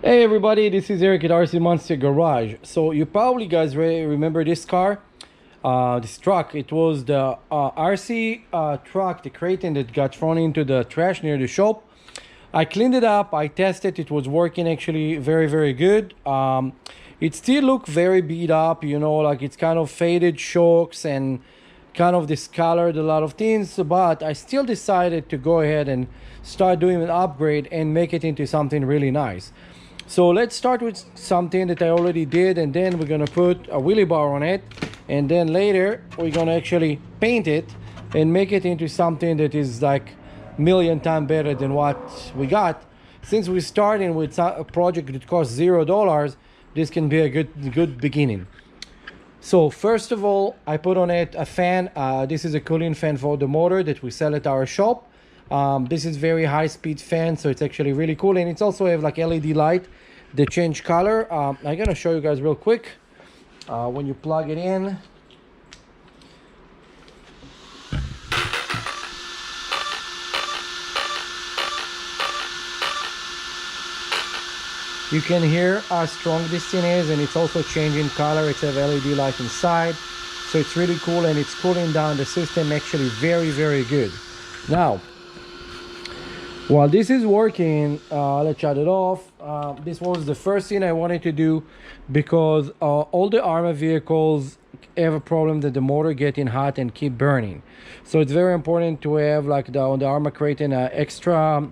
Hey everybody, this is Eric at RC Monster Garage. So you probably guys remember this car, this truck. It was the RC truck, the kraton that got thrown into the trash near the shop. I cleaned it up, I tested, it was working actually very good. It still looked very beat up, you know, like it's kind of faded shocks and kind of discolored a lot of things, but I still decided to go ahead and start doing an upgrade and make it into something really nice. So let's start with something that I already did, and then we're gonna put a wheelie bar on it, and then later we're gonna actually paint it and make it into something that is like a million times better than what we got. Since we're starting with a project that costs $0, this can be a good beginning. So first of all, I put on it a fan. This is a cooling fan for the motor that we sell at our shop. This is very high-speed fan, so it's actually really cool, and it's also have like LED light that change color. I'm gonna show you guys real quick. When you plug it in, you can hear how strong this thing is, and it's also changing color. It's have LED light inside, so it's really cool, and it's cooling down the system actually very good. Now, while this is working, let's shut it off. This was the first thing I wanted to do because all the ARRMA vehicles have a problem that the motor getting hot and keep burning. So it's very important to have like on the ARRMA kraton extra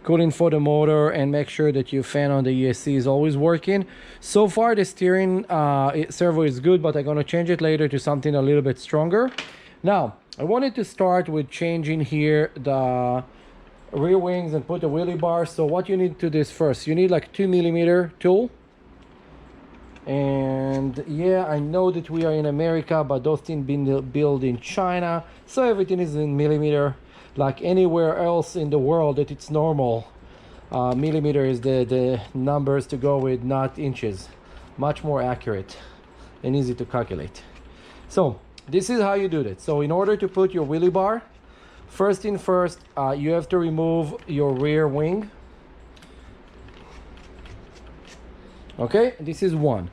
cooling for the motor, and make sure that your fan on the ESC is always working. So far the steering servo is good, but I'm gonna change it later to something a little bit stronger. Now I wanted to start with changing here the rear wings and put the wheelie bar. So what you need to do is first you need like 2mm tool, and yeah, I know that we are in America, but those things been built in China, so everything is in millimeter. Like anywhere else in the world that it's normal, millimeter is the numbers to go with, not inches. Much more accurate and easy to calculate. So this is how you do that. So in order to put your wheelie bar, first thing first, you have to remove your rear wing. Okay, this is one.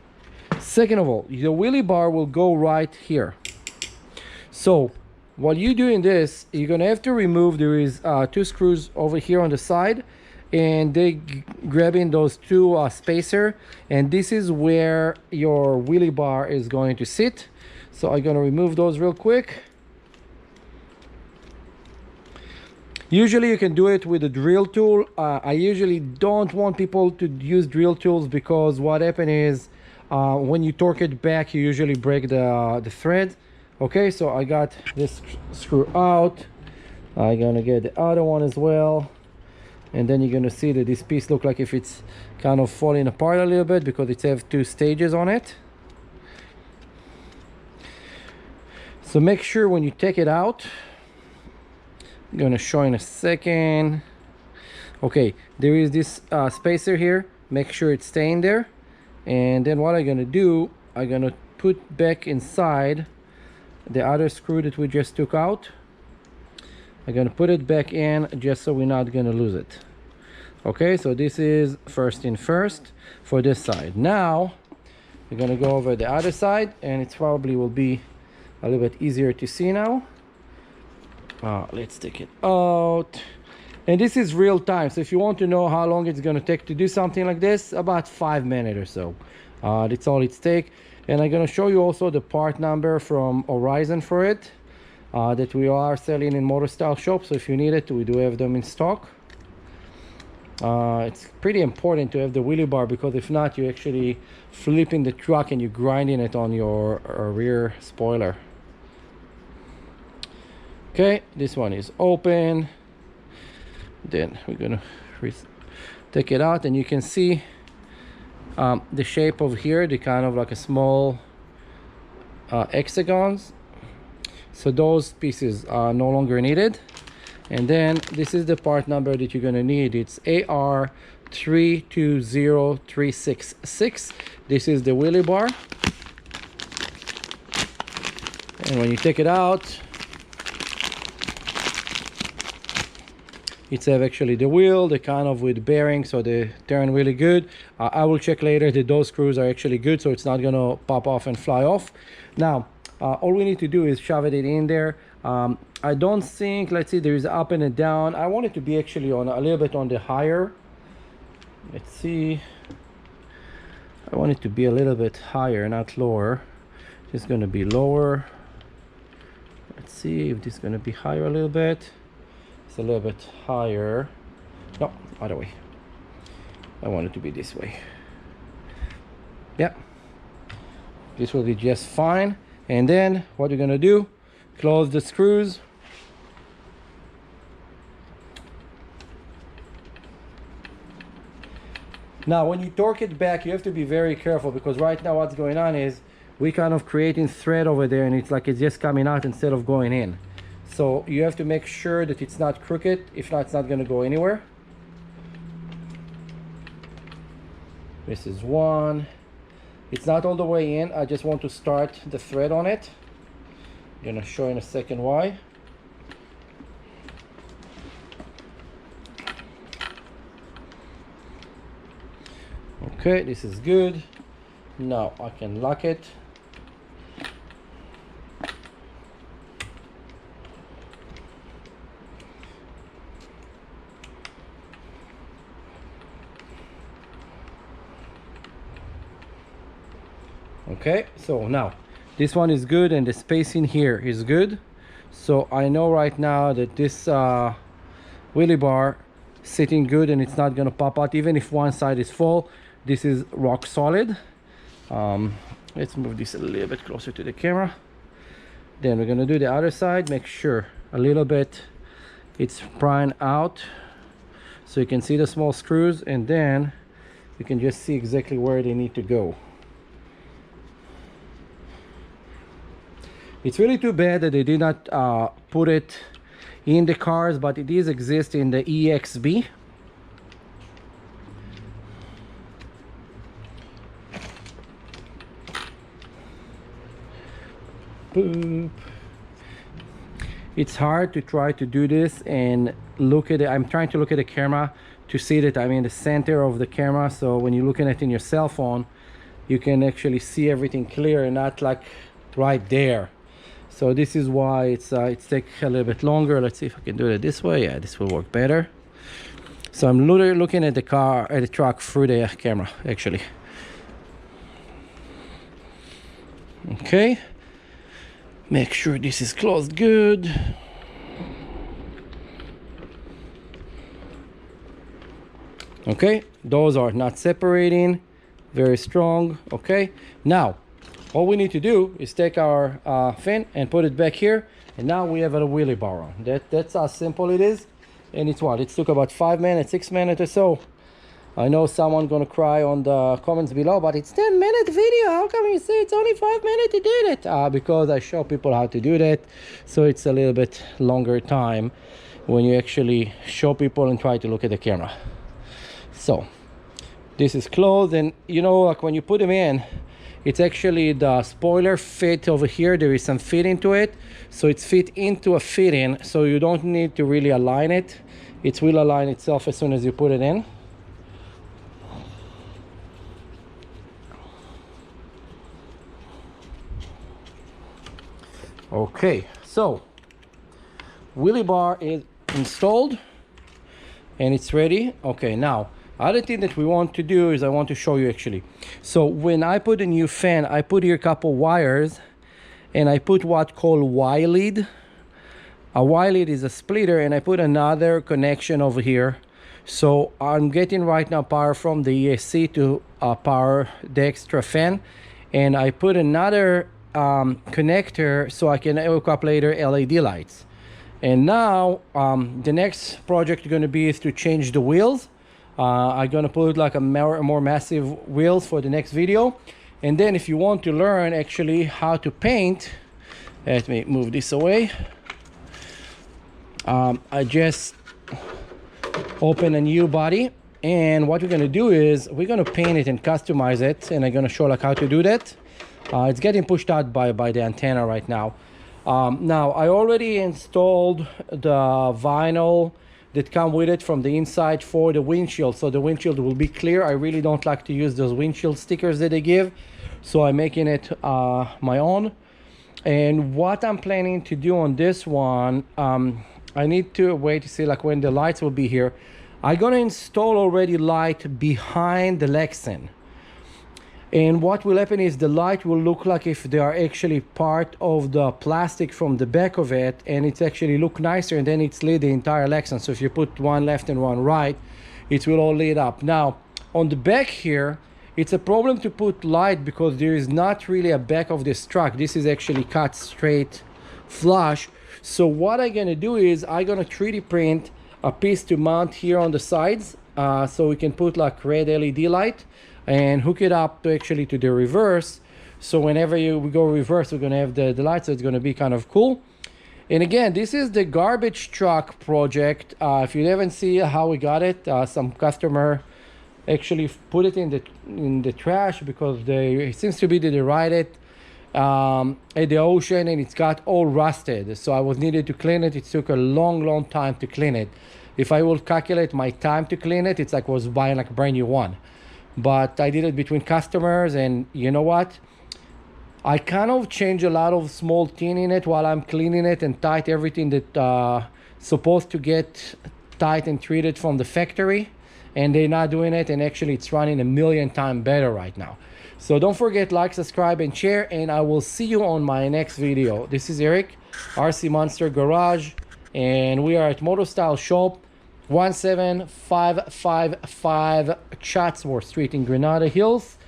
Second of all, the wheelie bar will go right here. So while you're doing this, you're gonna have to remove, there is 2 screws over here on the side, and they grabbing those 2 spacer, and this is where your wheelie bar is going to sit. So I'm gonna remove those real quick. Usually you can do it with a drill tool. I usually don't want people to use drill tools because what happens is when you torque it back, you usually break the thread. Okay, so I got this screw out. I'm gonna get the other one as well, and then you're gonna see that this piece look like if it's kind of falling apart a little bit because it have 2 stages on it. So make sure when you take it out, I'm gonna show in a second. Okay, there is this spacer here. Make sure it's staying there, and then what I'm gonna do, I'm gonna put back inside the other screw that we just took out. I'm gonna put it back in just so we're not gonna lose it. Okay, so this is first in first for this side. Now we're gonna go over the other side, and it probably will be a little bit easier to see now. Let's take it out, and this is real time, so if you want to know how long it's gonna take to do something like this, about 5 minutes or so. That's all it's take. And I'm gonna show you also the part number from Horizon for it, that we are selling in motor style shops. So if you need it, we do have them in stock. It's pretty important to have the wheelie bar, because if not, you're actually flipping the truck and you're grinding it on your rear spoiler. Okay, this one is open. Then we're gonna take it out, and you can see the shape of here, the kind of like a small hexagons. So those pieces are no longer needed. And then this is the part number that you're gonna need. It's AR320366. This is the wheelie bar. And when you take it out, It's have actually the wheel, the kind of with bearing, so they turn really good. I will check later that those screws are actually good, so it's not gonna pop off and fly off. Now all we need to do is shove it in there. I don't think, let's see, there is up and a down. I want it to be actually on a little bit on the higher. Let's see, I want it to be a little bit higher, not lower. It's gonna be lower. Let's see if this is gonna be higher a little bit. It's a little bit higher. No, other way. I want it to be this way. Yeah, this will be just fine. And then what you're gonna do, close the screws. Now when you torque it back, you have to be very careful, because right now what's going on is we kind of creating thread over there, and it's like it's just coming out instead of going in. So you have to make sure that it's not crooked. If not, it's not going to go anywhere. This is one. It's not all the way in. I just want to start the thread on it. I'm going to show in a second why. Okay, this is good. Now I can lock it. Okay, so now this one is good, and the spacing here is good. So I know right now that this wheelie bar sitting good, and it's not gonna pop out even if one side is full. This is rock solid. Let's move this a little bit closer to the camera. Then we're gonna do the other side. Make sure a little bit it's prying out so you can see the small screws, and then you can just see exactly where they need to go. It's really too bad that they did not put it in the cars, but it is exist in the EXB. Boop. It's hard to try to do this and look at it. I'm trying to look at the camera to see that I'm in the center of the camera, so when you're looking at it in your cell phone, you can actually see everything clear and not like right there. So this is why it's take a little bit longer. Let's see if I can do it this way. Yeah, this will work better. So I'm literally looking at the truck through the camera actually. Okay, make sure this is closed good. Okay, those are not separating, very strong. Okay, now all we need to do is take our fin and put it back here, and now we have a wheelie bar on. That's how simple it is. And it's what, it took about 5 minutes, 6 minutes or so. I know someone gonna cry on the comments below, but it's 10-minute video, how come you say it's only 5 minutes you did it? Because I show people how to do that, so it's a little bit longer time when you actually show people and try to look at the camera. So this is closed, and you know, like when you put them in, it's actually the spoiler fit over here. There is some fit into it, so it's fit into a fitting, so you don't need to really align it. It will align itself as soon as you put it in. Okay, so wheelie bar is installed and it's ready. Okay, now other thing that we want to do is I want to show you actually. So when I put a new fan, I put here a couple wires, and I put what called Y lead. A Y lead is a splitter, and I put another connection over here. So I'm getting right now power from the ESC to power the extra fan, and I put another connector so I can hook up later LED lights. And now the next project going to be is to change the wheels. I'm gonna put like a more massive wheels for the next video. And then if you want to learn actually how to paint, let me move this away. I just open a new body, and what we're gonna do is we're gonna paint it and customize it, and I'm gonna show like how to do that. It's getting pushed out by the antenna right now. Now I already installed the vinyl, that come with it from the inside for the windshield, so the windshield will be clear. I really don't like to use those windshield stickers that they give, so I'm making it my own. And what I'm planning to do on this one, I need to wait to see like when the lights will be here. I'm gonna install already light behind the Lexan. And what will happen is the light will look like if they are actually part of the plastic from the back of it, and it's actually look nicer, and then it's lit the entire Lexan. So if you put one left and one right, it will all lit up. Now, on the back here, it's a problem to put light because there is not really a back of this truck. This is actually cut straight flush. So what I'm gonna do is I'm gonna 3D print a piece to mount here on the sides, so we can put like red LED light and hook it up to actually to the reverse. So whenever we go reverse, we're gonna have the light, so it's gonna be kind of cool. And again, this is the garbage truck project. If you haven't seen how we got it, some customer actually put it in the trash because it seems to be that they ride it at the ocean and it's got all rusted. So I was needed to clean it. It took a long time to clean it. If I will calculate my time to clean it, it's like I was buying like a brand new one. But I did it between customers, and you know what? I kind of change a lot of small thing in it while I'm cleaning it and tight everything that supposed to get tight and treated from the factory, and they're not doing it, and actually it's running 1,000,000 times better right now. So don't forget, like, subscribe, and share, and I will see you on my next video. This is Eric, RC Monster Garage, and we are at Moto Style Shop, 17555 Chatsworth Street in Granada Hills,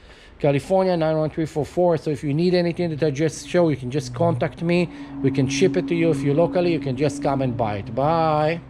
California 91344. So if you need anything that I just show, you can just contact me. We can ship it to you. If you're locally, you can just come and buy it. Bye.